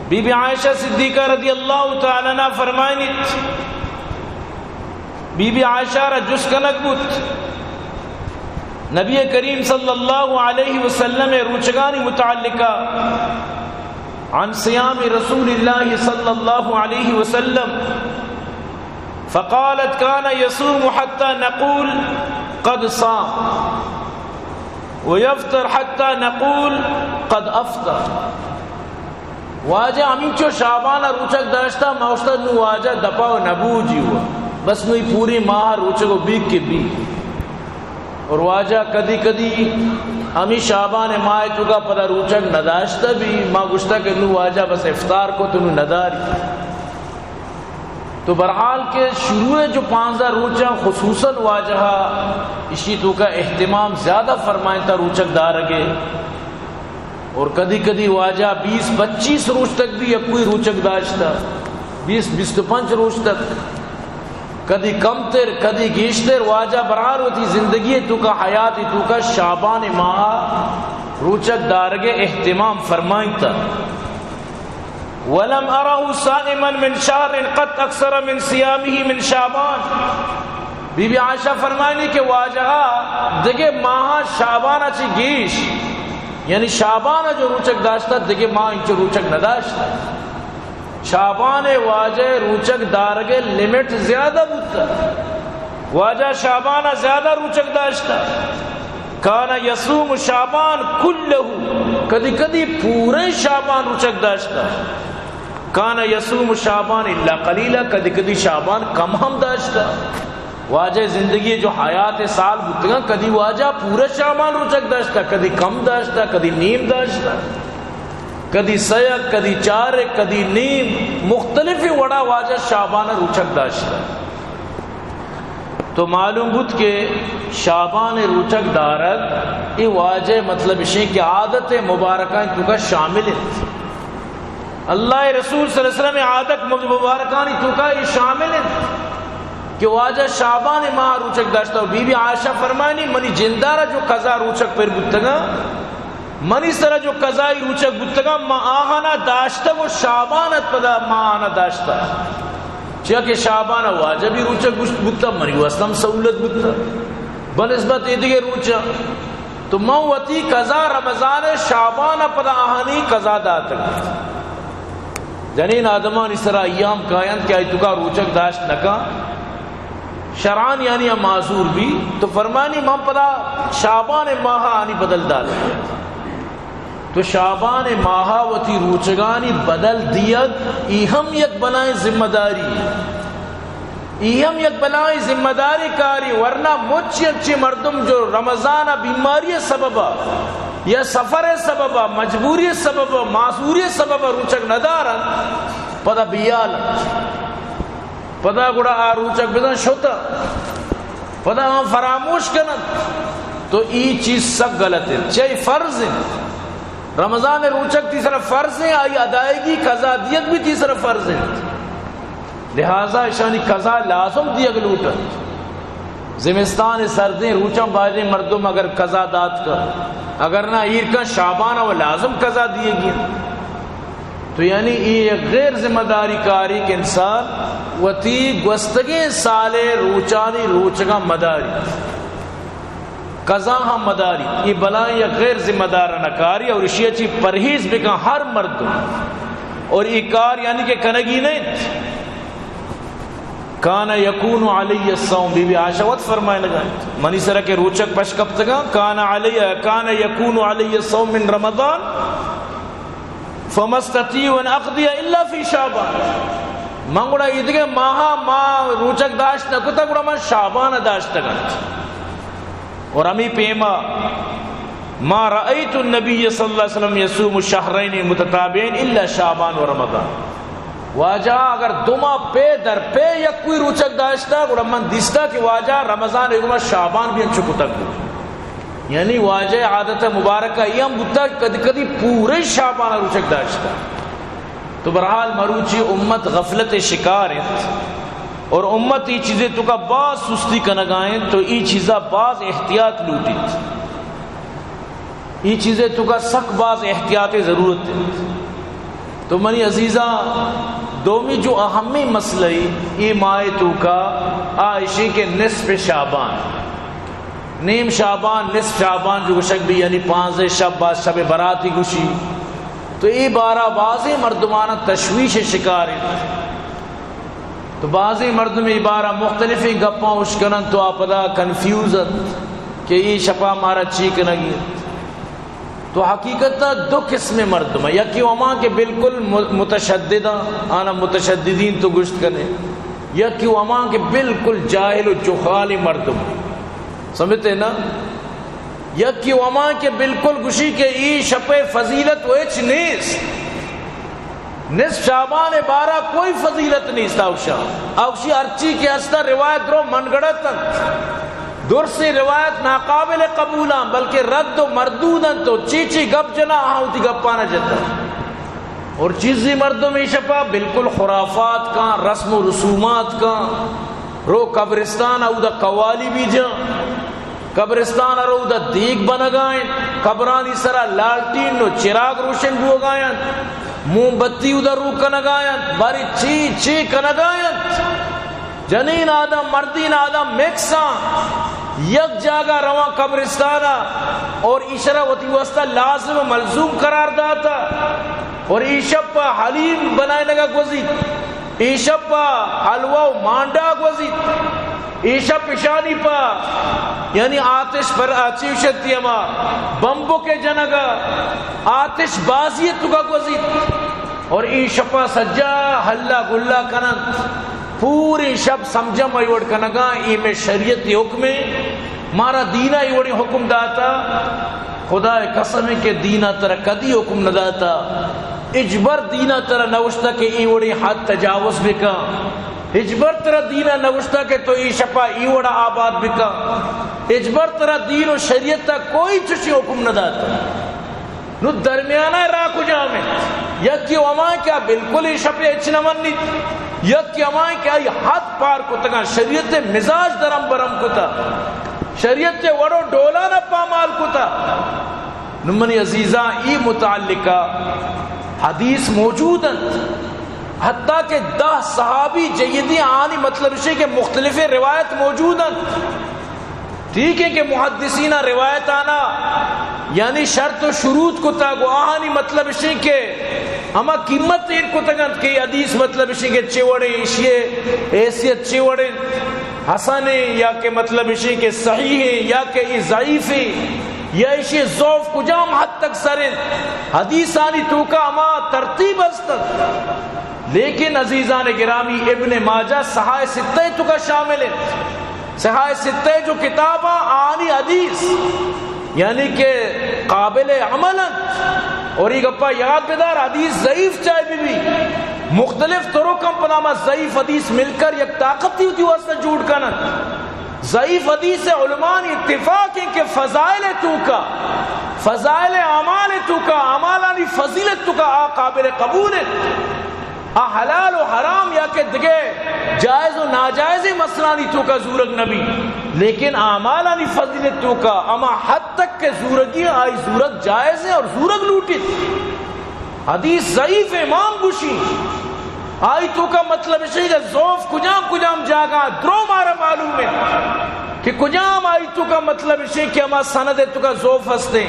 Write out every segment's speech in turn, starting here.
Be be عائشہ صدیقہ رضی اللہ تعالی عنہ فرمائنیت بی بی عائشہ را جس کنک بود نبی کریم صلی اللہ علیہ وسلم روچگانی متعلقہ عن صیام رسول اللہ صلی اللہ علیہ وسلم فقالت كان يصوم حتى نقول قد صام ويفطر حتى نقول قد افطر. واجہ ہمینچو شعبانہ روچک داشتا موشتا نو واجہ دپاو نبوجی ہوا بس نوی پوری ماہ روچکو بیک کے بیک اور واجہ کدی کدی ہمیں شعبان ماہ تو کا پدا روچک نداشتا بھی ماں گشتا کہ نو واجہ بس افطار کو تو نو نداری. تو برحال کے شروع جو 15 روچہ خصوصاً واجہ اسی تو کا اہتمام زیادہ فرمائیں تا روچک دارگے اور کدی کدی واجہ 20-25 روز تک بھی یا کوئی روچک داشتا 20-25 روز تک کدی کم تر کدی گیشتر واجہ برحال ہوتی زندگی تو کا حیات تو کا شعبان ماہ روچک دارگے اہتمام فرمائیں تا. ولم ارہ صائما من شہر قد اکثر من صیامہ من شعبان. بی بی عائشہ فرمائنی کہ واجہ دیکھے ماہ شعبان اچھی گیش یعنی شعبان جو روچک داشتا دیکھے ماہ انچو روچک نداشتا. شعبان واجہ روچک دارگے لیمٹ زیادہ بودتا واجہ شعبان زیادہ روچک داشتا. کانا یصوم شعبان کلہو کدی کدی پورے شعبان روچک داشتا. کانا یصوم شعبان الا قلیلا کدی کدی شعبان کم ہم داشتا. واجہ زندگی جو حیات سال بودتا کدی واجہ پورا شعبان روچک داشتا کدی کم داشتا کدی نیم داشتا کدی سیک کدی چارک کدی نیم مختلفی وڑا واجہ شعبان روچک داشتا. تو معلوم بود کہ شعبان روچک دارد یہ واجہ مطلب ہے کہ عادت مبارکہ تو کا شامل ہے. اللہ رسول صلی اللہ علیہ وسلم عادت مبارکانی تو کا یہ شامل ہے کہ واجہ شعبان ماہ روچک داشتا. بی بی عائشہ فرمانی منی جندارہ جو قضا روچک پر بودتگا منی سرا جو قضائی روچک بودتگا ما آہانا داشتا وہ شعبانت پدا ما آہانا داشتا چاہا کہ شعبانہ واجہ بھی روچک بودتا منی واسطم سہولت بودتا بنسبت ایدگے روچا. تو موتی قضا رمضان شعبانہ پدا آہانی قضا داتا جنین آدمان اس طرح ایام قائن کہ تو کا روچک داشت نکا شرعان یعنی معذور بھی. تو فرمانی ماں پدا شعبان ماہ آنی بدل ڈال تو شعبان ماہ وتی روچگانی بدل دیت ایہم یک بنائیں ذمہ داری ایہم یک بنائیں ذمہ داری کاری. ورنہ مچی اچھی مردم جو رمضان بیماری سببا یا سفر سببا مجبوری سببا معذوری سببا روچک ندارن پدا بیال پدا گڑا آ روچک بدن شوتا پدا ہم فراموش کنن. تو ای چیز سب غلط ہے. چاہی فرض ہے رمضان روچک تیسرا فرض ہے آئی ادائیگی قضا دیت بھی تیسرا فرض ہے. لہذا اشانی قضا لازم دیا گلوٹا زمستان سردیں روچم باجے مردم اگر قضا دات کا اگر نہ ایر کا شعبانہ وہ لازم قضا دیے گی. تو یعنی یہ غیر ذمہ داری کاری کہ انسان وتی گوستگی سالے روچانی روچگا مداری قضا ہم مداری یہ بلائیں یا غیر ذمہ دارانہ کاری اور اسی اچھی پرہیز بکا ہر مرد اور یہ کار یعنی کہ کنگی نہیں. کانا یکون علی الصوم بی بی عائشہ وقت فرمائے لگا منی سرہ کے روچک پش کب تکا کانا یکون علی الصوم من رمضان فمستطیع ان اقضی الا فی شعبان. منگوڑا ادھگے ماہا ماہ روچک داشت نکتا گوڑا من شعبان داشت گنت. اور امی پیما ما رأیت النبی صلی اللہ علیہ وسلم یصوم شہرین متتابعین الا شعبان و رمضان. واجہ اگر دوما پے در پے یا کوئی روچک داشتا گوڑا من دیستا کہ واجہ رمضان ایگما شعبان بھی انچو کتک بود. یعنی واجہ عادت مبارکہ یہ بودتا کدی کدی پورے شعبان روچک داشتا. تو برحال مروچی امت غفلت شکار ہے اور امت یہ چیزیں تو کا بعض سستی کنگائیں تو یہ چیزیں بعض احتیاط لوٹیت یہ چیزیں تو کا سخت بعض احتیاط ضرورت ہے. تو منی عزیزہ دومی جو اہمی مسئلہ یہ مائتو کا عائشی کے نصف شعبان، نیم شعبان، نصف شعبان جو گشک بھی یعنی 5 شب بعد شب براتی گشی، تو یہ بارہ بعضی مردمانہ تشویش شکار ہیں، تو بعضی مردم عبارہ مختلفی گپاں اشکنن تو آپدا کنفیوزت کہ یہ شپا مارا چیک نگی. تو حقیقت دو قسم مردم ہے، یکی وما کے بالکل متشددہ آنا متشددین تو گشت کرنے، یکی وما کے بالکل جاہل و جخال مردم، سمجھتے نا، یکی وما کے بالکل گشی کے ای شپ فضیلت ویچ نیس، نصف شعبان 12 کوئی فضیلت نہیں اوشی ارچی کے ہستا روایت رو منگڑتن درسی روایت ناقابل قبولاں بلکہ رد و مردودن تو چیچی گپ جنا آہوتی گپانا جتا، اور چیزی مردوں میں شپا بالکل خرافات کا، رسم و رسومات کا، رو قبرستان او دا قوالی بھی جا، قبرستان رو دا دیگ بنگائیں، قبرانی سرا لالٹین نو چراغ روشن بو گائیں، موم بتی او دا رو کنگائیں، باری چی چی کنگائیں، جنین آدم مردین آدم مکساں یک جاگہ رواں قبرستانا، اور عشرہ وطی وسطہ لازم و ملزوم قرار داتا، اور عشب پا حلیم بنائے لگا گوزید، عشب پا حلوہ و مانڈا گوزید، عشب پشانی پا یعنی آتش پر آچیوشتی اما بمبو کے جنگا آتش بازیت کا گوزید، اور عشب پا سجا حلہ گلہ کنند پوری شب سمجھا ایوڑ کنگا ای میں شریعت حکم مارا دینا ایوڑی حکم داتا، خدا قسم کے دینا ترہ کدی حکم نہ داتا، اجبر دینا ترہ نوشتا کہ ایوڑی حد تجاوز بکا، اجبر ترہ دینا نوشتا کہ تو ای شپا ایوڑا آباد بکا، اجبر ترہ دین و شریعت تا کوئی چشی حکم نہ داتا، نو درمیانہ راہ کو جامیں یکی وما کیا بالکل ہی شپے اچھنا منی، یکی وما کیا حد پار کو تگا شریعت مزاج درم برم کو تا، شریعت وڑو ڈولا نہ پامال کو تا. نمانی عزیزہ ای متعلقہ حدیث موجود ہیں، حتیٰ کہ 10 صحابی جیدی آنی مطلب اسے کہ مختلف روایت موجود ہیں. ٹھیک ہے کہ محدثین روایت آنا یعنی شرط و شروط کو تا گو آہانی مطلب اسے کہ اما قیمت ان کو تگند کہ حدیث مطلب اسے کہ چوڑے اسے حیثیت چوڑے حسن یا کہ مطلب اسے کہ صحیح ہے یا کہ ضعیف ہے یا اسے ضعف کجام حد تک سرن حدیث آنی تو کا اما ترتیب استد. لیکن عزیزان گرامی ابن ماجہ صحائے ستہ تو کا شامل ہے، صحائے ستہ جو کتابہ آنی حدیث یعنی کہ قابل عمل، اور یہ گپا یاد بدار حدیث ضعیف چاہے بھی مختلف طرقم پنامہ ضعیف حدیث مل کر یک طاقت ہوتی واسطہ جوڑ کرنا. ضعیف حدیث علماء اتفاق ہیں کہ فضائل تو کا، فضائل اعمال تو کا، اعمالانی فضیلت تو کا قابل قبول ہے، حلال و حرام یا کہ دگے جائز و ناجائز مسئلانی تو کا زورگ نبی، لیکن اعمالانی فضیلت تو کا اما حد تک کہ زورگی آئی زورگ جائز ہے اور زورگ لوٹی. حدیث ضعیف امام گوشی آئی تو کا مطلب ہے کہ ضعف کجام جاگا درو مارا معلوم ہے کہ کجام آئی تو کا مطلب ہے کہ اما سند تو کا ضعف ہستے،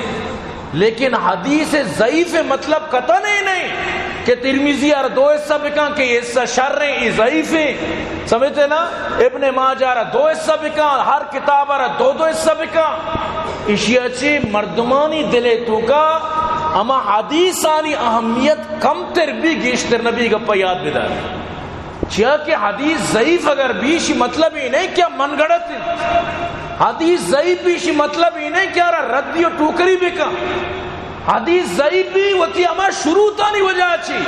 لیکن حدیث ضعیف مطلب قطع نہیں کہ ترمذی اور 2 حصہ بکاں کہ یہ حصہ شر ہیں یہ ضعیف ہیں، سمجھتے نا، ابن ماجہ اور 2 حصہ بکاں، ہر کتاب اور 2 حصہ بکاں، اشیاء چی مردمانی دلے تو کا اما حدیث آنی اہمیت کم تر بھی گیشتر نبی کا پیاد بدار. چیا کہ حدیث ضعیف اگر بیشی مطلب ہی نہیں کیا من گڑت ہے، حدیث ضعیف بیشی مطلب ہی نہیں کیا ردی و ٹوکری بکا، حدیث ضعیف بھی ہوتی ہمارا شروطانی وجہ چی،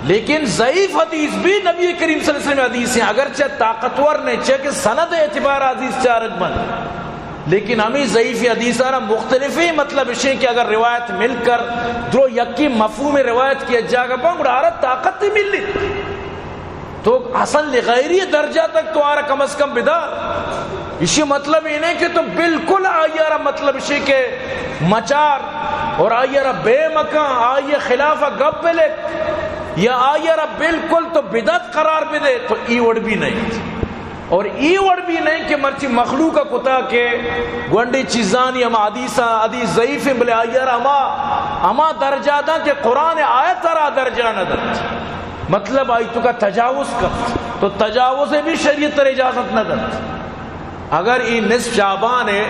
لیکن ضعیف حدیث بھی نبی کریم صلی اللہ علیہ وسلم حدیث ہیں، اگرچہ طاقتور نہیں چاہے کہ سند اعتبار حدیث چارک بن، لیکن ہمیں ضعیف حدیث آنا مختلف ہی مطلب اسے کہ اگر روایت مل کر درو یکی مفہوم روایت کی جاگہ پاں گڑھارت طاقت ہی مل لی تو حسن لغیری درجہ تک تو آرہ کم از کم بدار. اسی مطلب یہ نہیں کہ تو بالکل آئیے رہا مطلب اسی کے مچار اور آئیے رہا بے مکان آئیے خلاف گپ لے یا آئیے رہا بالکل تو بدعت قرار بھی دے تو ای وڑ بھی نہیں اور ای وڑ بھی نہیں کہ مرچی مخلوق کا کتا کے گونڈی چیزانی ہم حدیث ضعیف بلے آئیے رہا ہما درجہ دا کہ قرآن آیت رہا درجہ نہ درد مطلب آئی تو کا تجاوز کر تو تجاوز بھی شریعت تر اجازت نہ درد اگر ای نصف شعبان ہے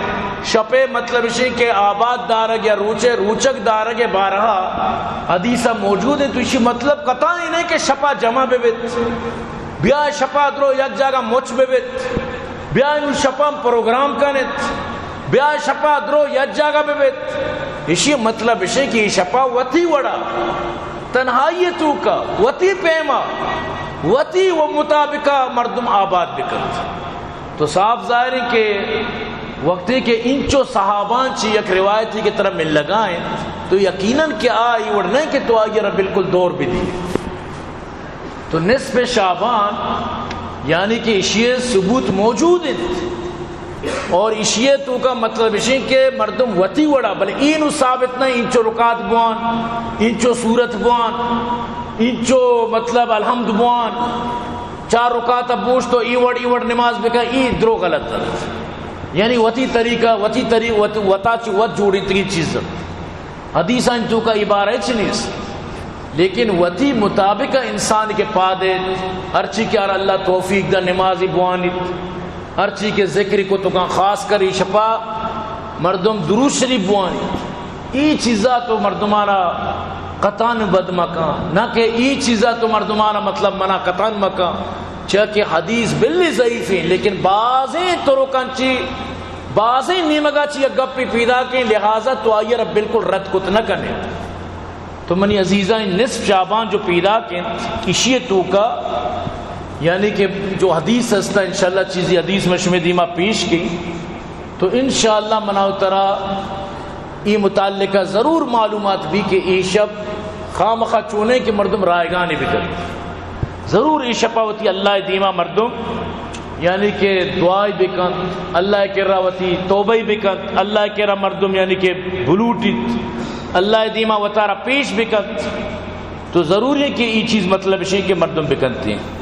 شپے مطلب اسی کہ آباد دارگ یا روچک دارگ بارہا حدیثہ موجود ہے تو اسی مطلب قطع ہی نہیں کہ شپا جمع بے بیت بیا شپا درو یک جگہ مچ بے بیت بیا ان شپا پروگرام کنت بیا شپا درو یک جگہ بے بیت اسی مطلب اسی کہ شپا وطی وڑا تنہائیتو کا وطی پیما وطی و مطابقہ مردم آباد بکت تو صاف ظاہر ہے کہ وقتی کے انچو صحابان چی یک روایتی کی طرح مل لگائیں تو یقیناً کہ آئی اور نہیں کہ تو آئی رہا بالکل دور بھی دی تو نصف شعبان یعنی کہ اشیاء ثبوت موجود ہیں اور اشیاء تو کا مطلب اسی کہ مردم وطی وڑا بلے اینو ثابت نہیں انچو رکات بوان انچو صورت بوان انچو مطلب الحمد بوان 4 رکعت بوش تو ایوڑ نماز بکا ای درو غلط یعنی وطی طریقہ وطا چی وط جوڑی تری چیز حدیث انتو کا عبارت چنیس لیکن وطی مطابق انسان کے پادے ہر چی کے اللہ توفیق دا نمازی بوانی ہر چی کے ذکر کو تو خاص کر شپا مردم درود شریف بوانی ای چیزا تو مردمانا قطان بد مکان نہ کہ ای چیزا تو مردمانا مطلب منا قطان مکان چاہے حدیث بلی ضعیف ہیں لیکن بعضیں طرقاں چی بعضیں نیمگا چی گپی پیدا کے لہذا تو آئیے رب بالکل رد کت نہ کرنے تو منی عزیزہ نصف شعبان جو پیدا کے اشیے تو کا یعنی کہ جو حدیث ہستا انشاءاللہ چیزی حدیث میں شمی دیمہ پیش کی تو انشاءاللہ مناو ترا ای متعلقہ ضرور معلومات بھی کہ ای شب خامخواہ چونے کے مردم رائگانی بھی کر ضرور ای شپاوتی اللہ دیمہ مردم یعنی کہ دعائی بکن اللہ کے راوتی توبہ بکن اللہ کے را مردم یعنی کہ بلوٹی اللہ دیمہ وطارہ پیش بکن تو ضروری ہے کہ ای چیز مطلب ہے کہ مردم بکنتی ہیں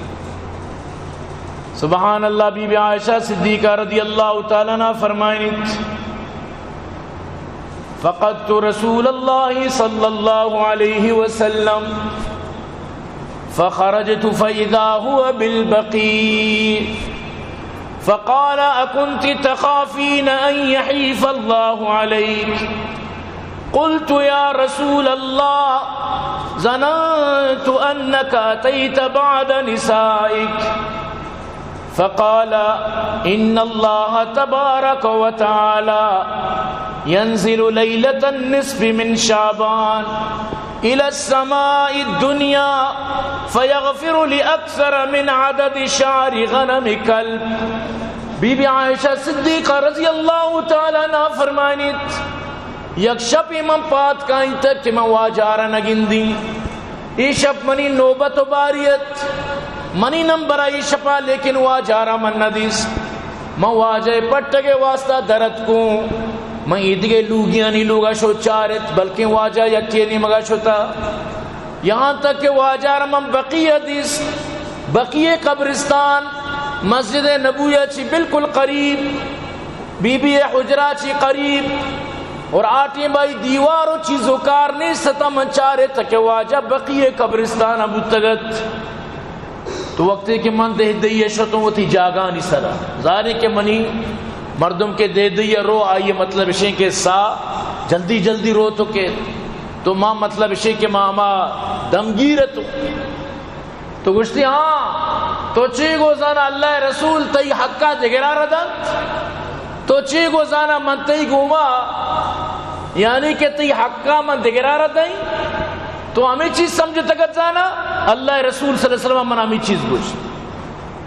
سبحان اللہ بی بی عائشہ صدیقہ رضی اللہ تعالیٰ عنہ فرمائیں فقدت رسول اللہ صلی اللہ علیہ وسلم فخرجت فإذا هو بالبقيع فقال أكنت تخافين أن يحيف الله عليك قلت يا رسول الله ظننت أنك أتيت بعد نسائك فقال إن الله تبارك وتعالى ينزل ليلة النصف من شعبان إلى السماء الدنيا فيغفر لأكثر من عدد شعر غنم كلب بی بی عائشہ صدیقہ رضی اللہ تعالیٰ عنہ فرمانیت یک شب من پات کائیں تک کہ میں واجارہ نگن دی ای شب منی نوبت و باریت منی نمبر ای شپا لیکن واجارہ من ندیس میں واجہ پٹگے واسطہ درد کو میں ایدگے لوگیاں نہیں لوگا شو چارت بلکہ واجہ یکی نہیں مگا شوتا یہاں تک کہ واجہ رمم بقی حدیث بقی قبرستان مسجد نبویہ چی بالکل قریب بی بی حجرہ چی قریب اور آٹیں بائی دیوارو چی زکار نہیں ستا منچارے تک کہ واجہ بقی قبرستان ابو تگت تو وقتے کہ من دہ دئیے شتوں وہ تھی جاگانی سرا ظاہر کہ منی مردم کے دے دئیے رو آئیے مطلب اشیں کے سا جلدی جلدی رو تو ماں مطلب اشیں کے ماما دمگیر تو گوشتی ہاں تو چی گوزانا اللہ رسول تی حقا دگرا ردن تو چی گوزانا من تی گوما یعنی کہ تی حقا من دگرا ردن تو ہمیں چیز سمجھ تکت جانا اللہ رسول صلی اللہ علیہ وسلم من ہمیں چیز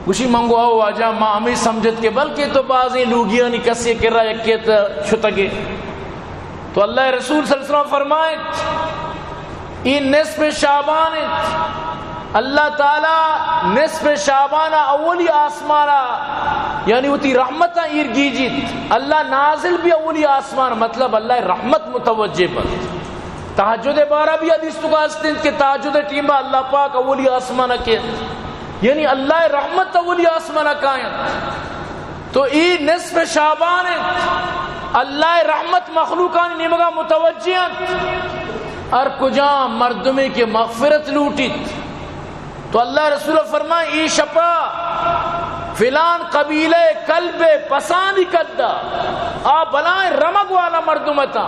گوشی منگو آو واجہ ماں ہمیں سمجھت کے بلکہ تو بعضی لوگیاں نہیں کسی کر رہا یکیت چھتگے تو اللہ رسول صلی اللہ علیہ وسلم فرمائت این نصف شعبان اللہ تعالی نصف شعبان اولی آسمانا یعنی وتی رحمت ایرگی جیت اللہ نازل بھی اولی آسمان مطلب اللہ رحمت متوجہ پر تہجد بارہ بھی حدیث تو کا استند کہ تہجد ٹیمہ اللہ پاک اولی آسمان کے یعنی اللہ رحمت اولی آسمان کائیں تو ای نصف شعبان اللہ رحمت مخلوقان نمگا متوجہ اور کجا مردمی کے مغفرت لوٹیت تو اللہ رسول فرمائے ای شپا فلان قبیلے قلب پسانی کدہ آ بلائیں رمگ والا مردمتا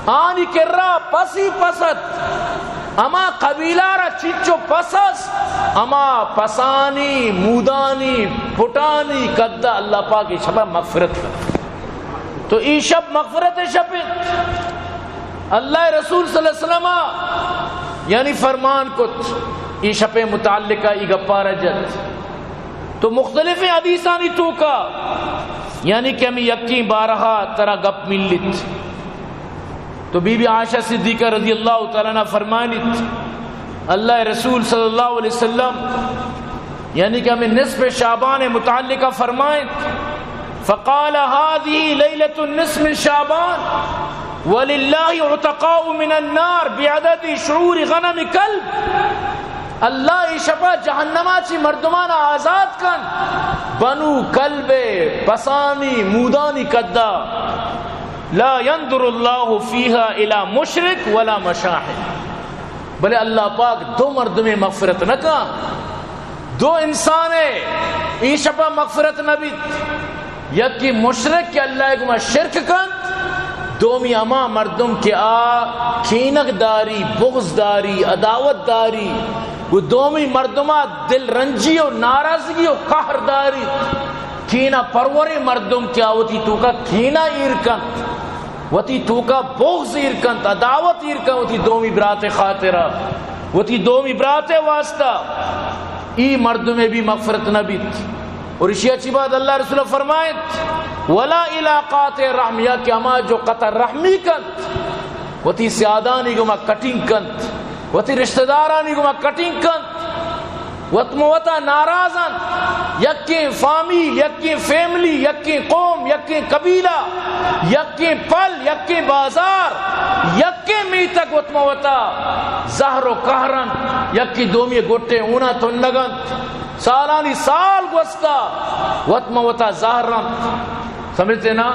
آنی کرا پسی پست اما قبیلہ را چچو پسس اما پسانی مودانی پٹانی کدہ اللہ پاک ای شپا مغفرت کر تو ای شب مغفرت شپت اللہ رسول صلی اللہ علیہ وسلم یعنی فرمان کت ای شپ متعلقہ ای گپا رجت تو مختلف حدیثانی تو کا یعنی کہ ہمیں یقین بارہا ترہ گپ ملت تو بی بی عائشہ صدیقہ رضی اللہ تعالیٰ عنہ فرمانت اللہ رسول صلی اللہ علیہ وسلم یعنی کہ ہمیں نصف شعبان متعلقہ فرمائیں فقال هذه ليلة النصف من شعبان وللہ عتقاء من النار بعدد شعور غنم کلب اللہ ای شپا جہنمہ چی مردمان آزاد کن بنو کلب پسانی مودانی کدہ لا ينظر اللہ فیہا الى مشرک ولا مشاہد بلے اللہ پاک دو مرد میں مغفرت نہ کا دو انسانے ای شپا مغفرت نبیت یکی مشرک کہ اللہ کو شرک کن دومی اما مردم کے کینک داری بغض داری عداوت داری وہ دومی مردمہ دل رنجی و ناراضگی و قہر داری کینا پروری مردم کیا ہوتی تو کا کینا ایرکن وتی تو کا بغض ایرکن عداوت ایرکن وتی دومی برات خاطرہ وتی دومی برات واسطہ ای مردم میں بھی مغفرت نبیت اور اسی اچھی بات اللہ رسول فرمائت ولا علاقات رحمیہ کہ اما جو قطع رحمی کنت وتی سیادانی گما کٹنگ کنت وتی رشتہ دارانی گما کٹنگ کنت وطموتا ناراضن یکی فامی یکی فیملی یکی قوم یکی قبیلہ یکی پل یکی بازار یکی میتک وطموتا زہر و قہرن یکی دومی گوٹے اونا تنگن سالانی سال گوستا وطموتا زہرن سمجھتے نا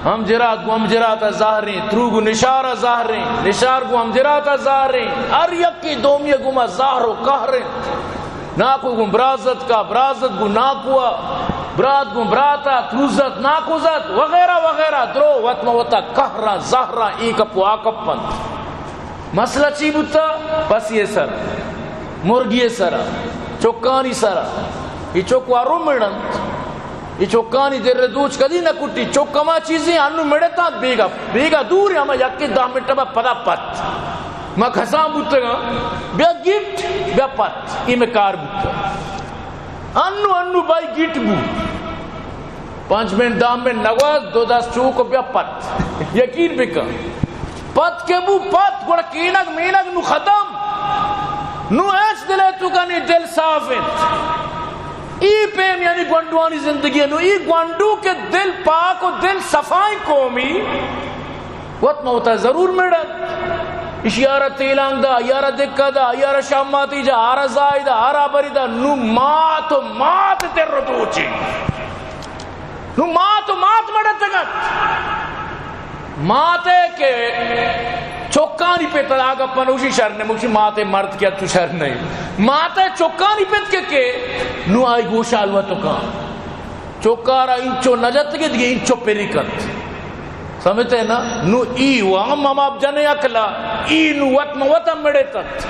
ہم جرات گو ہم جراتا ظاہریں تروگو نشارہ ظاہریں نشار گو ہم جراتا ظاہریں ہر یکی دومی گما ظاہر و قہریں ناکو گم برازت کا برازت گو ناکوا برات گم براتا تروزت ناکوزت وغیرہ وغیرہ درو وطموتا قہرہ ظاہرہ ایک اپو آکپ پند مسئلہ چی بوتا پس یہ سر مرگی سر چوکانی سر یہ چوکوا رو مڑنت یہ چوکانی دیر دوچ کدی نہ کٹی چوکما چیزیں انو مڑتا بیگا بیگا دور ہما یکی 10 منٹ با پدا پت ما کھسان بوتا گا بیا گیٹ بیا پت ای میں کار بوتا انو بائی گیٹ بوت 5 منٹ 10 منٹ نواز 2-10 چوکو بیا پت یقین بکا پت کے بو پت گوڑا کینک مینک نو ختم نو ایچ دلے تو کا نی دل صاف ہے ای پیم یعنی گوانڈوانی زندگی ہے نو ای گوانڈو کے دل پاک و دل صفائی قومی وقت موتا ضرور مڑت اشیارہ تیلانگ دا یارہ دکھا دا یارہ شاماتی جا آرہ زائی دا آرہ بری دا نو مات و مات تیر رو دوچی نو مات و مات مڑت تگت ماتے کے چوکانی پہ تلاغ پنوشی شر نے مکشی ماتے مرد کیا تو شر نہیں ماتے چوکانی پہ کے نو آئی گوشا الوہ تو کان چوکارا انچو نجت کے دیگے انچو پیری کت سمجھتے ہیں نا نو ای وام اماب جنے اکلا ای نو وطم وطم مڑے تت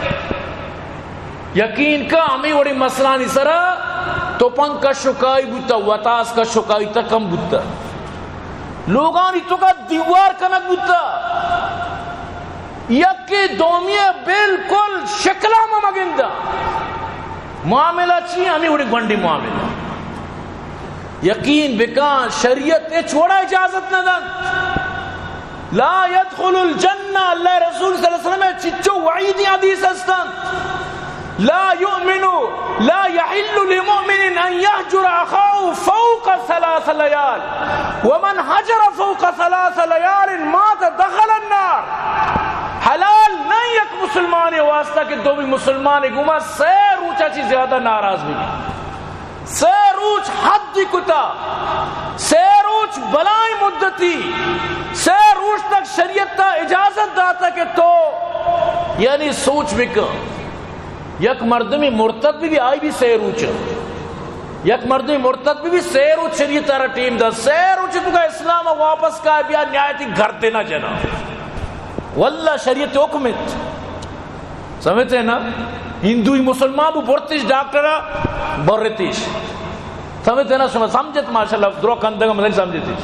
یقین کا ہمیں وڑی مسلانی سرا تو پنگ کا شکائی بوتا وطاس کا شکائی تکم بوتا لوگانی تو کا دیوار کنک بوتا یکی دومیے بالکل شکلہ مگندہ معاملہ چی ہمیں وڑی گونڈی معاملہ یقین بکان شریعت اے چھوڑا اجازت نہ دن لا يدخل الجنہ اللہ رسول صلی اللہ علیہ وسلم چچو وعیدی حدیث ہستن لا يؤمن لا يحل لمؤمن ان يهجر اخاه فوق 3 ليال ومن هجر فوق 3 ليال مات دخل النار. حلال نہیں ایک مسلمان واسطہ کہ دو بھی مسلمان گما سے روچا چی زیادہ ناراض بھی سے روچ حد دی کتا سے روچ بلائی مدتی سے روچ تک شریعت تا اجازت داتا کہ تو یعنی سوچ بکا یک مردمی مرتد بھی آئی بھی سے روچ یک مردمی مرتد بھی سے روچ شریعت تارا ٹیم دا سے روچ تو کا اسلام واپس کا بیا نیایتی گھر دینا جنا واللہ شریعت حکمت سمجھتے ہیں نا. ہندوی مسلمان بھی بورتیش ڈاکٹرہ بورتیش سمجھتے ہیں نا سمجھت ماشاءاللہ درو کندگا مدل سمجھتی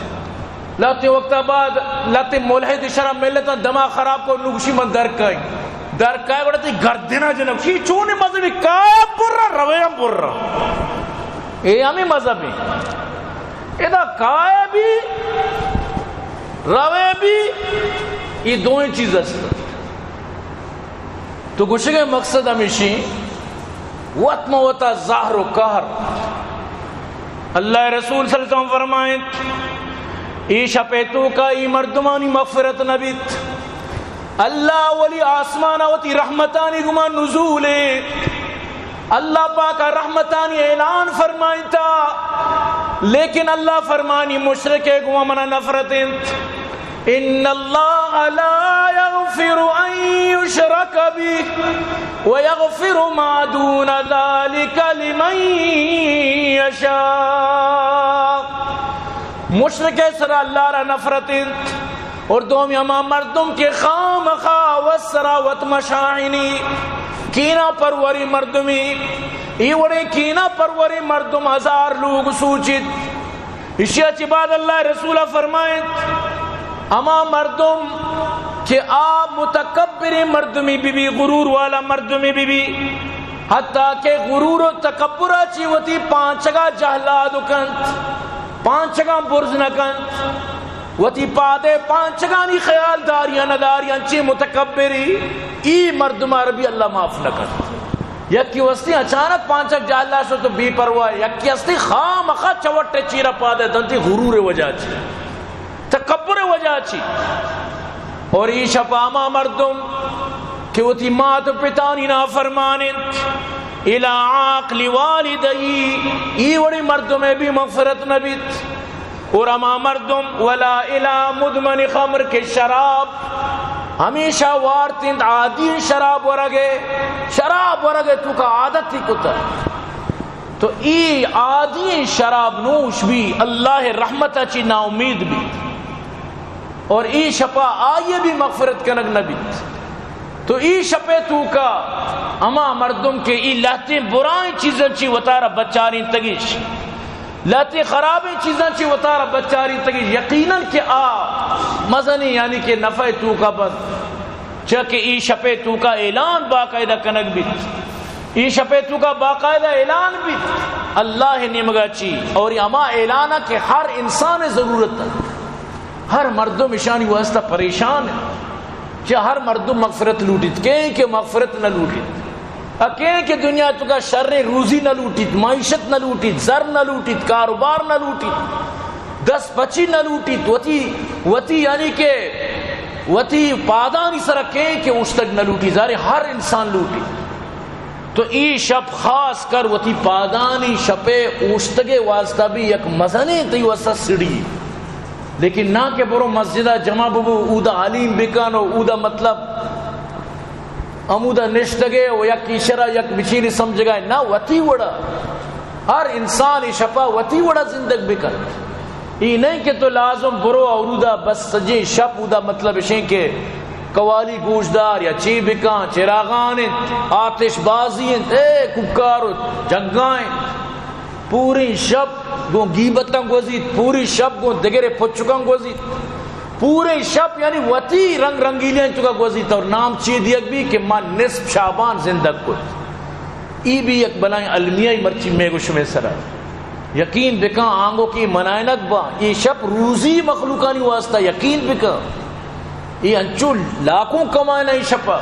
لاتے وقت بعد لاتے ملحد شرم ملتا دماغ خراب کو نگشی من درکائی بڑھتی گردنا جنب شی چونی مذہبی کایا پر رہا رویم پر رہا اے ہمیں مذہبی ادا کایا بھی روے بھی یہ دوئیں چیز ہے. تو گوشے گئے مقصد ہمیشی وطم وطا ظاہر و قہر. اللہ رسول صلی اللہ علیہ وسلم فرمائیں ای شپیتو کا ای مردمانی مغفرت نبیت اللہ ولی آسمان وتی رحمتانی گما نزولے اللہ پاک رحمتانی اعلان فرمائیں تا لیکن اللہ فرمانی مشرک گما منا نفرت ان اللہ لا یغفر ان یشرک به ویغفر ما دون ذلك لمن یشاء. مشرک سرا اللہ را نفرت اور دوم یما مردم کے خام خواہ وسراوت مشاعنی کینا پروری مردمی ای وڑے کینا پروری مردم 1000 لوگ سوچت اشیاء چی بعد اللہ رسولہ فرمائیں اما مردم کہ آپ متکبری مردمی بی غرور والا مردمی بی حتیٰ کہ غرور و تکبرہ چی ہوتی 5 جگہ جہلاد کنت 5 جگہ برز نکنت وتی پادے 5 جگانی خیال داریاں نداریاں چی متکبری ای مردم عربی اللہ معاف نکنت. یکی وستی اچانک 5 جگہ جہلاد شو تو بی پرواہ یکی وستی خام خواہ چوٹے چیرہ پادے دنتی غرور وجہ چی تکبر وجہ چی. اور ای شپاما مردم کہ وہ تی مات پتانی نا فرمانت الى عاقل والدئی ای وڑی مردم بھی مغفرت نبیت. اور اما مردم ولا الى مدمن خمر کے شراب ہمیشہ وارتند عادی شراب ورگے تو کا عادت تھی کتا تو ای عادی شراب نوش بھی اللہ رحمت اچھی نا امید بھی اور ای شپا آئیے بھی مغفرت کنگ نبی. تو ای شپے تو کا اما مردم کے ای لہتے برائیں چیزیں چی وطارہ بچاری تگیش لہتے خرابیں چیزیں چی وطارہ بچاری تگیش یقیناً کہ مزنی یعنی کہ نفع تو کا بند چاکہ ای شپے تو کا اعلان باقاعدہ کنگ بیت ای شپے تو کا باقاعدہ اعلان بیت اللہ نے مگا چی اور یہ اما اعلانہ کہ ہر انسان ضرورت ہے ہر مردم اشانی واسطہ پریشان ہے کہ ہر مردم مغفرت لوٹیت کہیں کہ مغفرت نہ لوٹیت کہیں کہ دنیا تو کا شر روزی نہ لوٹیت معیشت نہ لوٹیت زر نہ لوٹیت کاروبار نہ لوٹیت 10 بچی نہ لوٹیت وتی یعنی کہ وتی پادانی سرا کہیں کہ اس تک نہ لوٹی ظاہر ہر انسان لوٹی. تو ای شب خاص کر وتی پادانی شپے اوشتگے واسطہ بھی یک مزنے تی واسطہ سڑی لیکن نہ کہ برو مسجدہ جمع ببو اودا علیم بکانو اودا مطلب امودا نشتگے و یک اشرا یک بچینی سمجھ گئے نہ وطی وڑا ہر انسان شپا وطی وڑا زندگ بکن ای نہیں کہ تو لازم برو اودا بس سجی شپ اودا مطلب اشیں کہ قوالی گوشدار یا چی بکان چراغان آتش بازی کبکار جنگائیں پوری شب گو گیبتاں گوزید پوری شب گو دگرے پچکاں گوزید پورے شب یعنی وطی رنگ رنگیلیاں چکا گوزید اور نام چی دیگ بھی کہ ماں نصف شعبان زندگ کت ای بھی یک بلائیں علمیائی مرچی میں گوش میں سرا یقین بکاں آنگوں کی منائنک با یہ شب روزی مخلوقانی واسطہ یقین بکاں یہ انچو لاکھوں کمائنا ہی شپا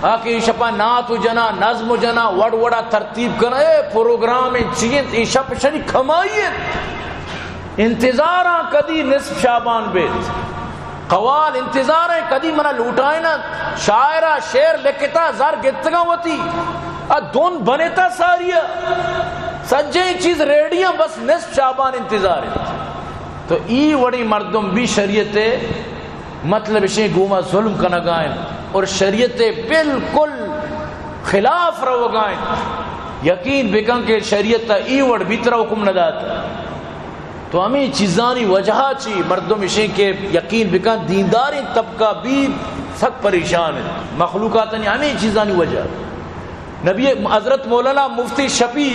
آکے شپا نات جنا نظم جنا وڑ وڑا ترتیب کنا پروگرام چیت شپ شنی کھمائیت انتظاراں کدی نصف شعبان بیت قوال انتظاریں کدی منا لوٹائیں نا شاعرہ شعر لکھتا زار گتگاں ہوتی دون بنیتا ساریا سجے چیز ریڈیاں بس نصف شعبان انتظار ہے تو ای وڑی مردم بھی شریعت مطلب شے گوما ظلم کا نگائیں اور شریعت بالکل خلاف رو گائیں یقین بکن کہ شریعت ای وڑ بیترا حکم نہ داتا تو ہمیں چیزانی وجہ چی مردم شے کے یقین بکن دینداری طبقہ بھی سخت پریشان ہے مخلوقات نہیں ہمیں چیزانی وجہ نبی حضرت مولانا مفتی شفیع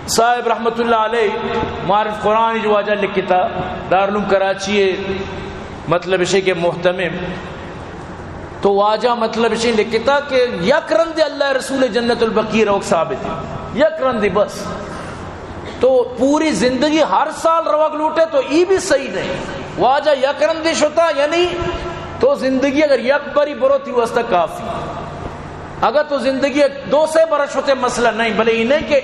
صاحب رحمت اللہ علیہ معرف قرآن جو واجہ لکھتا دارالعلوم کراچی مطلب شے کے محتمم تو واجہ مطلب شے لکھتا کہ یک رند اللہ رسول جنت البقیع روک ثابت ہے یک رند بس تو پوری زندگی ہر سال روک لوٹے تو ای بھی صحیح نہیں واجہ یک رندش ہوتا یعنی تو زندگی اگر یک بری برو تھی واسطہ کافی اگر تو زندگی 2 سے برش ہوتے مسئلہ نہیں بلے انہیں کہ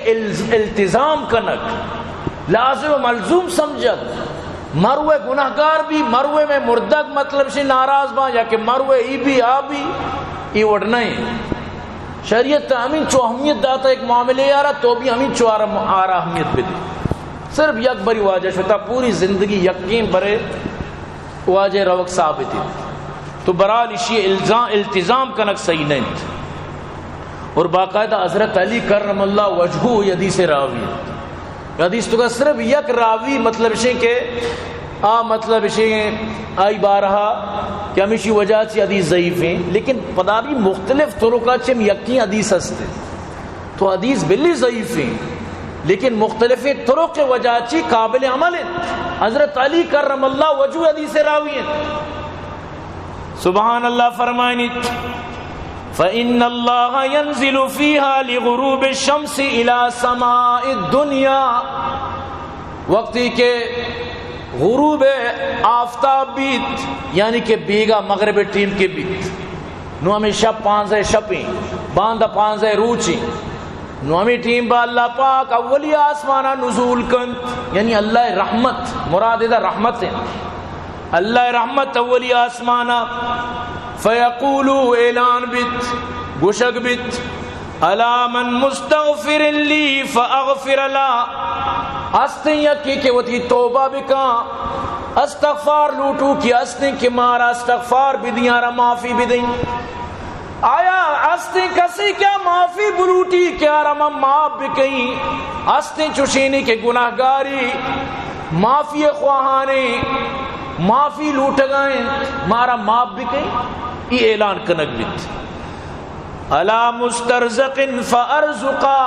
التزام کنک لازم و ملزوم سمجھت مروے گناہگار بھی مروے میں مردگ مطلب سے ناراض با یا کہ مروے ای بھی آ بھی ای وڑ نہیں شریعت ہمیں چو اہمیت داتا ایک معاملے آ رہا تو بھی ہمیں چو آ رہا اہمیت بھی دی صرف یک بری واجہ شتا پوری زندگی یقین برے واجہ روک ثابت ہے تو برال اسی التزام کنک صحیح نہیں اور باقاعدہ حضرت علی کرم اللہ وجہو حدیث راوی حدیث تو کا صرف یک راوی مطلب شے کہ مطلب شے آئی بارہا کہ ہمیشی وجہ سے حدیث ضعیف ہیں لیکن پدا بھی مختلف طرقات سے یقین حدیث ہستے تو حدیث بلی ضعیف ہیں لیکن مختلف طرق کے وجہ سے قابل عمل ہیں حضرت علی کرم اللہ وجہو حدیث راوی ہیں سبحان اللہ فرمائنی فَإِنَّ اللَّهَ يَنزِلُ فِيهَا لِغُرُوبِ الشَّمْسِ إِلَى سَمَاءِ الدُّنْيَا وقتی کہ غروب آفتاب بیت یعنی کہ بیگا مغرب ٹیم کے بیت نو ہمیں شب 5 شپیں باندہ 5 روچیں نو ہمیں ٹیم با اللہ پاک اولی آسمانہ نزول کن یعنی اللہ رحمت مراد دا رحمت ہے اللہ رحمت اولی آسمانہ فیقولو اعلان بیت گوشک بیت الا من مستغفر لی فاغفر لا استیں یکی کہ وہ تھی توبہ بکا استغفار لوٹو کی استیں کہ مارا استغفار بدیاں را معافی بدیں آیا استیں کسی کیا معافی بلوٹی کیا را معاف بکیں استیں چوشینی کے گناہگاری معافی خواہانے معافی لوٹ گئیں مارا معاف بکیں یہ اعلان کنک بیت الا مسترزق فارزقا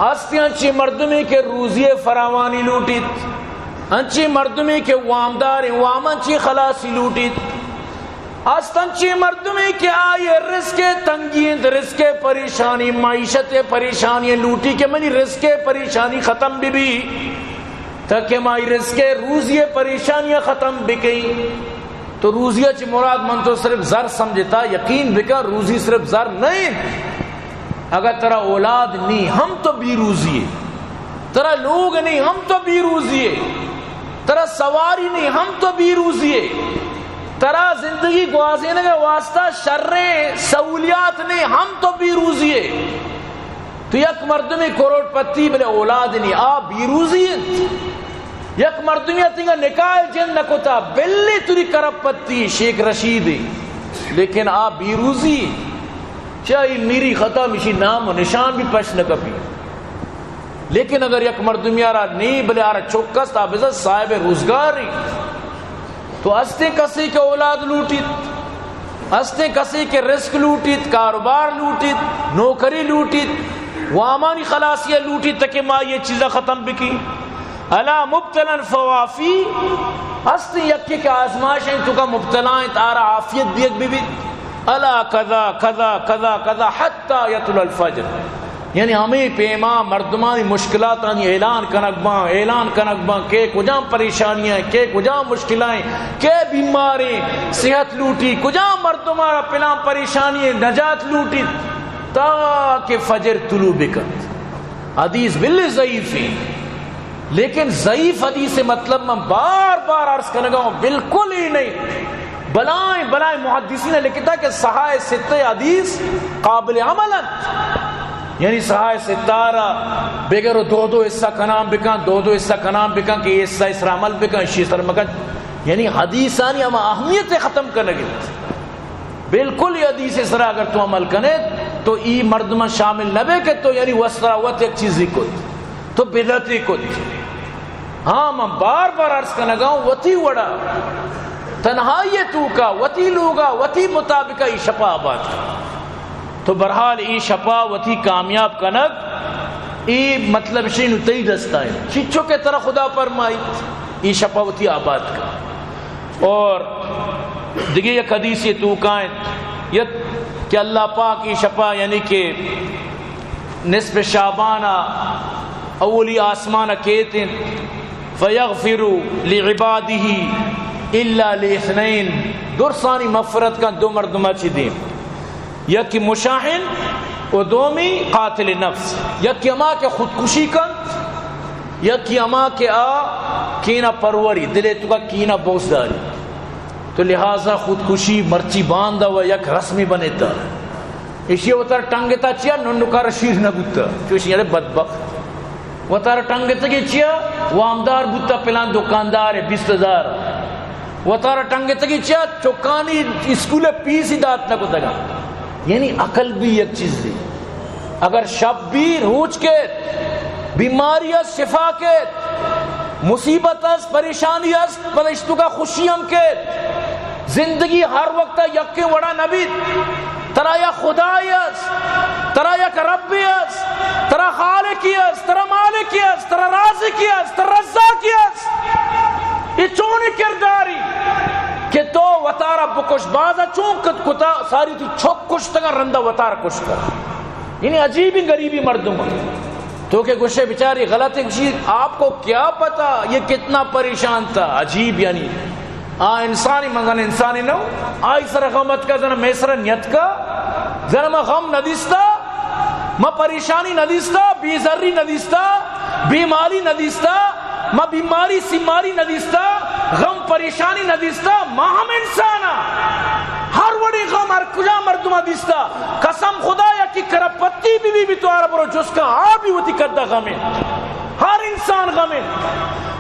استی انچی مردمی کے روزی فراوانی لوٹیت انچی مردمی کے وامدار وام انچی خلاصی لوٹیت استنچی مردمی کے آئے رزق تنگیند رزق پریشانی معیشت پریشانی لوٹی کے منی رزق پریشانی ختم بھی تاکہ مائی رزق روزی پریشانیاں ختم بکیں تو روزیہ چی مراد من تو صرف زر سمجھتا یقین بکا روزی صرف زر نہیں اگر ترا اولاد نہیں ہم تو بھی روزی ہے ترا لوگ نہیں ہم تو بھی روزی ہے ترا سواری نہیں ہم تو بھی روزی ہے ترا زندگی گوازینے کا واسطہ شریں سہولیات نہیں ہم تو بھی روزی ہے تو یک مردمی کروڑ پتی بلے اولاد نہیں آپ بھی روزی ہے یک مردمی تنگا نکاح جن نکوتا بلی تری کرب پتی شیخ رشیدی لیکن آپ بھی روزی چاہی میری خطا مشی نام و نشان بھی پش نہ کبھی لیکن اگر یک مردمی آرہ نہیں بلے آرہ چوکس تابزت صاحب روزگاری تو استے کسی کے اولاد لوٹیت استے کسی کے رزق لوٹیت کاروبار لوٹیت نوکری لوٹیت وامانی خلاصیہ لوٹیت تاکہ ماں یہ چیزیں ختم بکی الا مبتلا فوافی استے یکی کے آزمائشیں تو کا مبتلائیں تارا عافیت بھی ایک بھی الا کذا کذا کذا کذا حتی یطلع الفجر یعنی ہمیں پیما مردمانی مشکلات اعلان کنک باں کہ کجا پریشانیاں کہ کجا مشکلائیں کہ بیماری صحت لوٹی کجا مردمارا پلان پریشانی نجات لوٹی تاکہ فجر طلوع بکت. حدیث بل ضعیف ہے، لیکن ضعیف حدیث سے مطلب میں بار بار عرض کرنے گا بالکل ہی نہیں. بلائیں محدثین نے لکھتا کہ صحائح ستہ حدیث قابل عمل، یعنی صحائح ستارہ بغیر دو حصہ کا نام بکن دو حصہ کا نام بکن کہ یہ حصہ اس طرح عمل بکن اسی طرح مکن، یعنی حدیثانی ہم اہمیت ختم کرنے گے. بالکل یہ حدیث اس طرح اگر تو عمل کرے تو ای مردمہ شامل نہ بے کہ تو یعنی وسراوت ایک چیزی کو تو بدعتی کو دی. ہاں میں بار بار عرض کرنے گا وتی وڑا تنہائی تو کا وتی لوگا وتی مطابقہ ای شپا آباد کا. تو برحال ای شپا وتی کامیاب کنک ای مطلب شین تی دستا ہے چچو کے طرح خدا فرمائی ای شپا وتی آباد کا. اور دیگه یک حدیث یہ تو کائیں یہ کہ اللہ پاک ای شپا یعنی کہ نصف شعبانہ اولی آسمانہ کہتے ہیں فیغفر لعبادہ الا لاثنین درسانی مغفرت کا دو مردمہ چی دیں یکی مشاہن و دومی قاتل نفس یکی اما کے خودکشی کن یکی اما کے کینہ پروری دلے تو کا کینہ بوس داری تو لہذا خودکشی مرچی باندھا و یک رسمی بنیتا اسی وطار ٹنگتا چیا ننکار شیر نبوتا چوشی یعنی بدبخت وطار ٹنگتا چیا وامدار بوتا پلان دکاندار ہے 20,000 وطار ٹنگتا چیا چوکانی اسکول پیسی دات نکو دگا. یعنی عقل بھی یک چیز دی اگر شب بھی روچ کے بیماری ہے شفا کے مصیبت ہے پریشانی ہے پرشتو کا خوشی ہم کے زندگی ہر وقت یکی وڑا نبی ترا یا خدای ہے ترا یک ربی ہے ترا خالق ہے ترا مالک ہے ترا رازق ہے ترا رزاق ہے. یہ چونی کرداری کہ تو وطارہ بکش بازا چونکت کتا ساری تی چھک کشتگا رندہ وطارہ کشتا. یعنی عجیبی غریبی مردوں تو کہ گوشے بیچاری غلط چیز آپ کو کیا پتا یہ کتنا پریشان تھا. عجیب یعنی انسانی منگن انسانی نو آئی سر غمت کا ذرا میں سر نیت کا ذرا میں غم ندیستا میں پریشانی ندیستا بیزاری ندیستا بیماری ندیستا میں بیماری سیماری ندیستا غم پریشانی ندیستا ماں ہم انسانا ہر وڑی غم ہر کجا مردمہ دیستا قسم خدا یا کی کرپتی بھی تو آرہ برو جس کا آبی ہوتی کردہ غمیں ہر انسان غمیں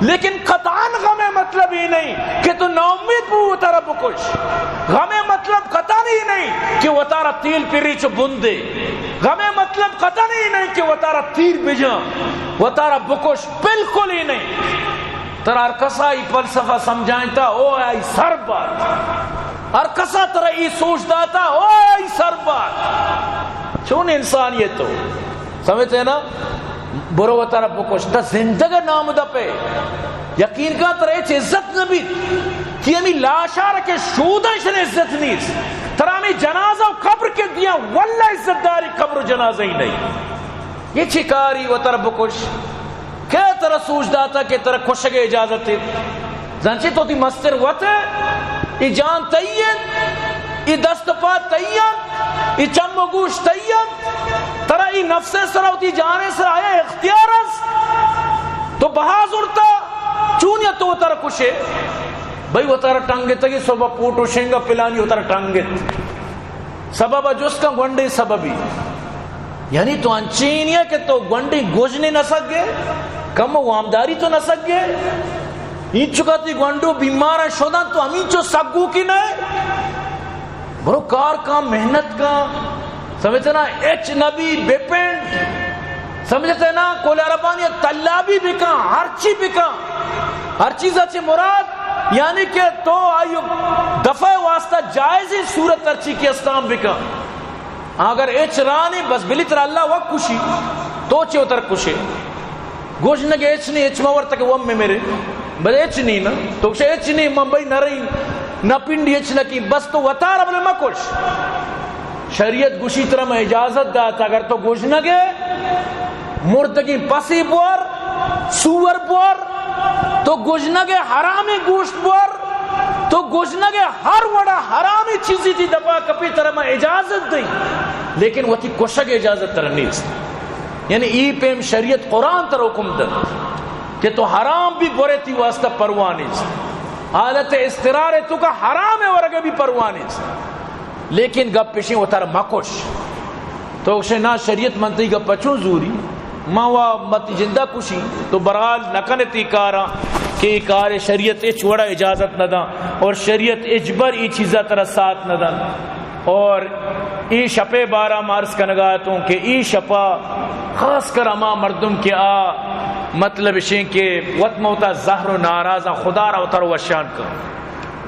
لیکن قطعاً غمیں مطلب ہی نہیں کہ تو ناامید بو وہ تارا بکش. غمیں مطلب قطعاً ہی نہیں کہ وہ تارا تیل پیری چو بندے. غمیں مطلب قطعاً ہی نہیں کہ وہ تارا تیر بجا وہ تارا بکش. بالکل ہی نہیں. ترا ہر کسا ہی فلسفہ سمجھائیں تا او آئی سر بات ہر کسا ترا ہی سوچ داتا او آئی سر بات چون انسان یہ تو سمجھتے ہیں نا برو و تارا بکش تا زندگی نام دا پہ یقین کا ترا ایچ عزت نبی کہ ہمیں لاشا رکھے شودہ شن عزت نیس ترا ہمیں جنازہ و قبر کے دیا واللہ عزت داری قبر و جنازہ ہی نہیں. یہ چکاری و تارا بکش کہ ترا سوچ داتا کہ ترا کشگے اجازت ہے زنچے تو تی مستر وط ہے ای جان تیین ای دست پا تیین ای چم و گوش تیین ترا ای نفس سر ہوتی جانے سر آیا اختیار اس تو بہاز اڑتا چونیا تو ترا کشے بھئی وہ ترا ٹانگے تگی صبح پوٹو شنگا پلانی وہ ترا ٹانگے سبب جس کا گونڈے سببی یعنی تو انچینی ہے کہ تو گونڈی گوجنے نہ سکے کم وامداری تو نہ سکے این چکا تی گونڈو بیمارہ شدن تو ہمیں چو سگو کی نئے برو کار کا محنت کا سمجھتے نا ایچ نبی بیپینڈ سمجھتے نا کول عربانی طلابی بکا ہر چی بکا ہر چیز اچھے مراد یعنی کہ تو آئیو دفع واسطہ جائزی صورت ارچی کی استام بکا اگر ایچ رانی بس بلی تر اللہ وقت کشی تو چے اتر کشے گوش نگے ایچ نہیں ایچ مور تک وم میں میرے بس ایچ نہیں نا تو کشے ایچ نہیں ممبئی نہ رہی نہ پنڈی ایچ لکی بس تو وطار اب مکش شریعت گوشی طرح میں اجازت داتا اگر تو گوش نگے مردگی پسی بور سور بور تو گوشنگے حرامی گوشت بور تو گوشنگے ہر وڑا حرامی چیزی تھی دبا کپی طرح میں اجازت دی لیکن وہ تھی کوشک اجازت طرح نہیں، یعنی ای پیم شریعت قرآن تر حکم دن کہ تو حرام بھی بورے تھی واسطہ پروانی حالت استرار تو کا حرام ہے ورگے بھی پروانی لیکن گپ پیشیں وہ تر مکوش تو اسے نہ شریعت منتی گپ پچوں زوری ماوا مت جندہ کشی تو برحال نکن تی کارا کہ کار شریعت اچ وڑا اجازت نہ دا اور شریعت اجبر ای چیزہ طرح ساتھ نہ دا اور ای شپے بارہ مارس کنگاتوں کہ ای شپا خاص کر اما مردم کے مطلب شیں کہ وط موتا زہر و ناراضہ خدا را اتر وشان کا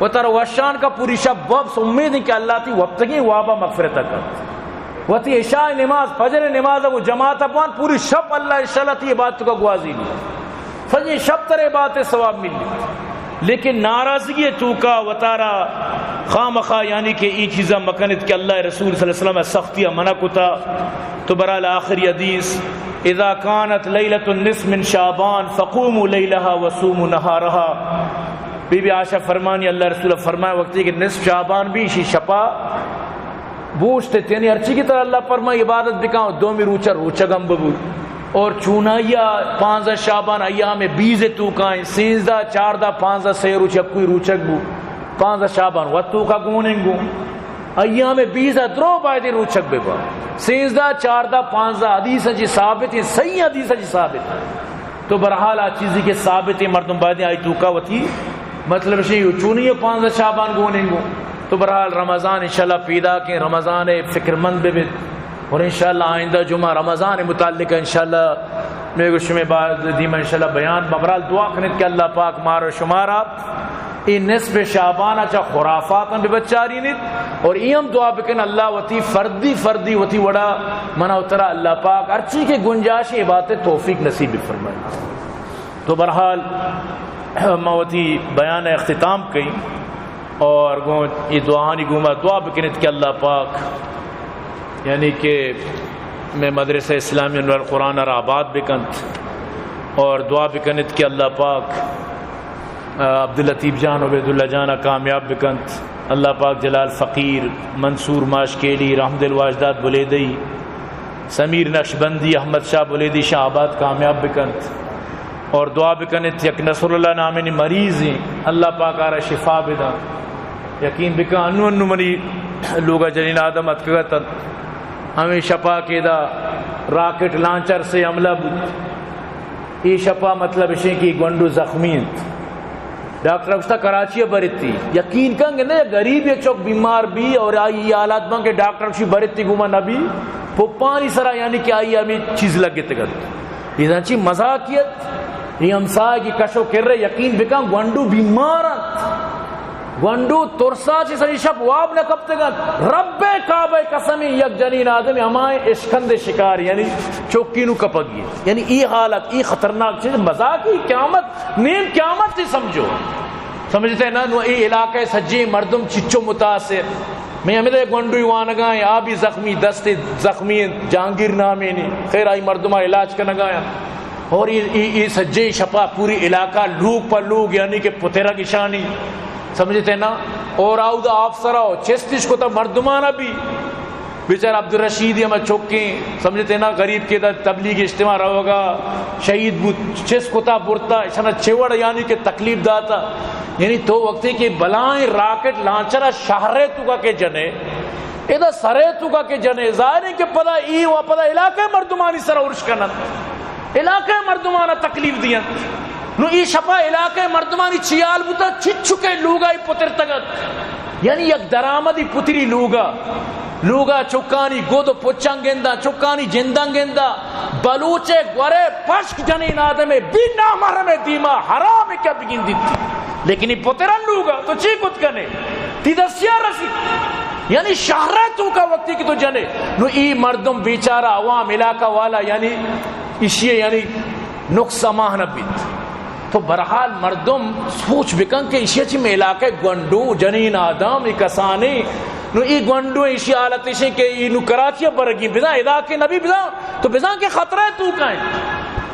اتر وشان کا پوری شب وقت امید ہے کہ اللہ تی وقتگی وابا مغفرت کر وتی عشاء نماز فجر نماز وہ جماعت اپوان پوری شب اللہ انشاءاللہ تی عبادت کا گوازی لی فجر شب تر عبادت ثواب ملی لیکن ناراضگی تو کا وطارا خامخواہ یعنی کہ ای چیزہ مکنت کہ اللہ رسول صلی اللہ علیہ وسلم سختیہ منع کتا تو برال آخری حدیث اذا كانت لیلۃ النصف من شعبان فقوموا لیلہا وصوموا نہارہا بی بی عائشہ فرمانی اللہ رسول فرمائے وقتی کہ نصف شعبان بھی اسی شپا بوشتے یعنی ہرچی کی طرح اللہ فرمائے عبادت بکاؤ دو میں روچا روچگم ببو اور چونائیا 15 شعبان ایام 20 تو کائیں 13 14 15 سے روچک کوئی روچک بو 15 شعبان وطو کا گونیں گو ایام 20 درو بائدی روچک بے با 13 14 15 حدیث جی ثابت ہیں صحیح حدیث جی ثابت ہیں تو برحال آ چیزی کے ثابت ہیں مردم بائدی آئی تو کا وطی مطلب شیئے چونی 15 شعبان گونیں گو تو برحال رمضان انشاءاللہ پیدا کے رمضان فکر مند بے بھی اور انشاءاللہ آئندہ جمعہ رمضان متعلق انشاءاللہ میں کچھ میں بعد دیمہ انشاءاللہ بیان ببرال دعا کرنے کہ اللہ پاک مارو شمارا این نصف شعبانہ چا خرافاتاں بھی بچاری نیت اور ایم دعا بکن اللہ وطی فردی وطی وڑا منع اترا اللہ پاک ارچی کے گنجائش عبادت توفیق نصیب فرمائے تو برحال موتی بیان اختتام کی اور یہ دعانی گوما دعا بکنت کہ اللہ پاک یعنی کہ میں مدرسہ اسلامی انوار قرآن را آباد بکنت اور دعا بکنت کہ اللہ پاک عبداللطیف جان عبیداللہ جانا کامیاب بکنت اللہ پاک جلال فقیر منصور ماشکیلی رحمد الواجداد بلیدی سمیر نقشبندی احمد شاہ بلیدی شاہ آباد کامیاب بکنت اور دعا بکنت یک نصر اللہ نامنی مریض ہیں اللہ پاک آرہ شفا بدا یقین بکا انو منی لوگا جنین آدم اتکگتا ہمیں شپا کے دا راکٹ لانچر سے عملہ بود یہ شپا مطلب اشیں کی گونڈو زخمین ڈاکٹر افشتا کراچی برتی یقین کنگے نا غریب ایک چوک بیمار بھی اور آئی آلات بان کے ڈاکٹر افشی برتی گوما نبی پوپانی سرا یعنی کہ آئی ہمیں چیز لگے تگت یہ دانچی مزاقیت یہ ہمسائے کی کشو کر رہے یقین بکا گونڈو بیمارت گونڈو ترسا چی سری شب واب نہ کب تگت رب کعبہ قسمی یک جنین آدمی ہمائے اشکند شکار یعنی چوکینو کپگی یعنی ای حالت ای خطرناک چیز مذاقی قیامت نیم قیامت تی سمجھو سمجھتے ہیں نا ای علاقہ سجی مردم چچو متاثر میں ہمیں دے گونڈوی وانگائیں آبی زخمی دست زخمی جہانگیر نامی نہیں خیر آئی مردمہ علاج کا نگایا اور ای سجی شپا پوری علاقہ لوگ پر لوگ یعنی کہ پتیرہ کی شانی سمجھتے نا اور آؤ دا آفسر آؤ چستش کو تا مردمانہ بھی بیچار عبدالرشید ہمیں چوکیں سمجھتے نا غریب کے دا تبلیغ اجتماع رہو گا شہید بود چس کو تا برتا اشنا چوڑ یعنی کہ تکلیف داتا یعنی تو وقتی کہ بلائیں راکٹ لانچرہ شہرے تو کا کے جنے ایدہ سرے تو کا کے جنے ظاہر ہے کہ پدا ای و پدا علاقہ مردمانی سر عرش کنن علاقہ مردمانہ تکلیف دیا نو ای شپا علاقہ مردمانی چیال بوتا چچکے لوگا ای پتر تگت یعنی یک درآمدی پتری لوگا چکانی گودو پچان گندا چکانی جندان گندا بلوچے گورے پشک جنین آدمے بینا مرمے دیما حرام کیا بگین دیتی لیکن ای پتران لوگا تو چی کت کنے تی دستیا رسی یعنی شہرہ تو کا وقتی کی تو جنے نو ای مردم بیچارہ عوام علاقہ والا یعنی اشیے یعنی نقصہ ماہ نبیت تو برحال مردم سوچ بکن کہ اسی میں علاقہ گنڈو جنین آدم کسانی نو ای گونڈو ایشی حالتشیں کہ اینو کراچی برگی بزا ادا کے نبی بزا تو بزا کے خطرہ تو کائیں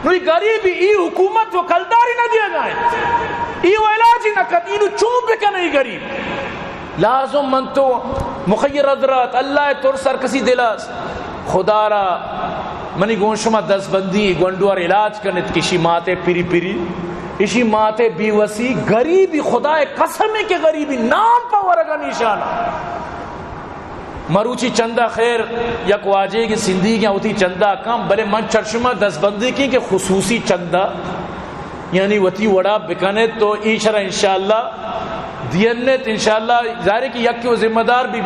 نو ای غریبی ای حکومت و کلداری نہ دیا گائیں ای و علاجی نہ کت اینو چون بکن ای غریب لازم من تو مخیر حضرات اللہ تر سر کسی دلاس خدا را منی گون شما دست بندی گونڈو اور علاج کرنت کشی ماتے پیری پیری اسی ماتے بیوسی غریبی خدا قسم ہے کہ غریبی نام پا ورگا نشانہ مروچی چندہ خیر یک واجے کی زندگی ہوتی چندہ کم بلے من چرشمہ دست بندی کی کہ خصوصی چندہ یعنی وتی وڑا بکنے تو ایشرہ انشاءاللہ دیانت انشاءاللہ ظاہر کی یک کی وہ ذمہ دار بھی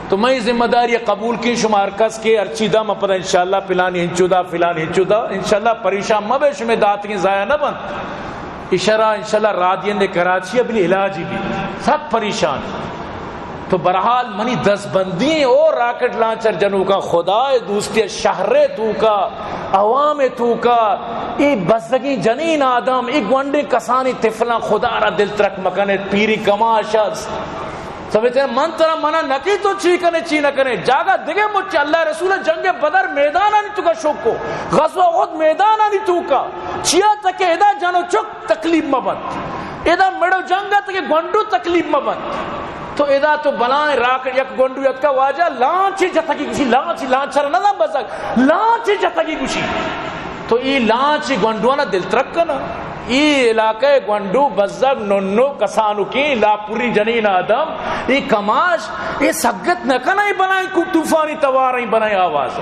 تو میں ذمہ داری قبول کی شمار کس کے ارچی دا مپدا انشاءاللہ پلانی ہنچو دا انشاءاللہ پریشان مبے شمیں داتیں ضائع نہ بند اشارہ انشاءاللہ رادین نے کراچی ابلی علاجی بھی سب پریشان تو برحال منی دس بندی اور راکٹ لانچر جنو کا خدا دوستی شہر تو کا عوام تو کا ای بزدگی جنین آدم ای گونڈے کسانی طفلان خدا را دل ترک مکنے پیری کماشاز سمجھتے ہیں من ترہ منہ نکی تو چی نہ کنے جاگا دگے مجھے اللہ رسول جنگ بدر میدان آنی تو کا شکو غزوہ احد میدان آنی تو کا چیا تک ادا جانو چک تکلیف مبند ادا مڑو جنگا تک گونڈو تکلیف مبند تو ادا تو بلائیں راکٹ یک گونڈو یک کا واجہ لانچی جتگی کسی لانچر نہ بزاک لانچی جتگی کسی تو ای لانچی گونڈوانا دل ترک کنا ای علاقہ گونڈو بزاک نونو کسانو کی لاپوری جنین آدم ای کماش ای سگت نہ کنا ای بلائیں کو طوفانی تواریں بلائیں آواز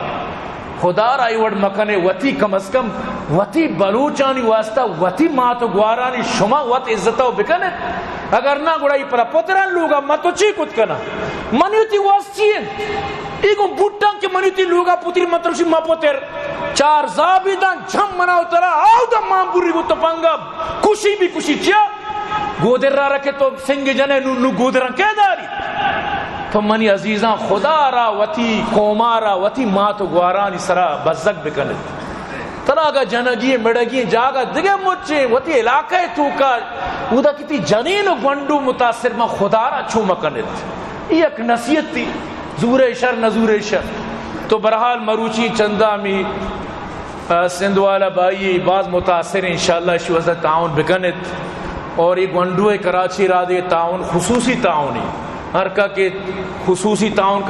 خدا رائی وڑ مکنے وطی کم از کم وطی بلوچانی واسطہ وطی ماتو گوارانی شما وط عزتو بکنے اگر نہ گڑائی پرا پتران لوگا ماتو چی کت کنا منیوتی واسطین ایگو بوٹان کے منیوتی لوگا پتری مطرشی ما پتر چار زابیدان جھم مناو ترا آو دا مام بوری گو تپنگا کشی بھی کشی چیا گودر را رکھے تو سنگ جنے نو گودران کہہ داری تو منی عزیزاں خدا را وطی قومارا وطی ماتو گوارانی سرا بزک بکنت تراغا جنگی مڑگی جاگا دگے مجھے وطی علاقہ تو کا اودا کتی جنین و گونڈو متاثر میں خدا را چھو مکنت یہ ایک نصیحت تھی زور شر نزور شر تو برحال مروچی چندہ میں سندوالا بائی بعض متاثر انشاءاللہ اس وزن تعاون بکنت اور ایک گونڈو کراچی را دے تعاون خصوصی تعاونی ہر کا کہ خصوصی تعاون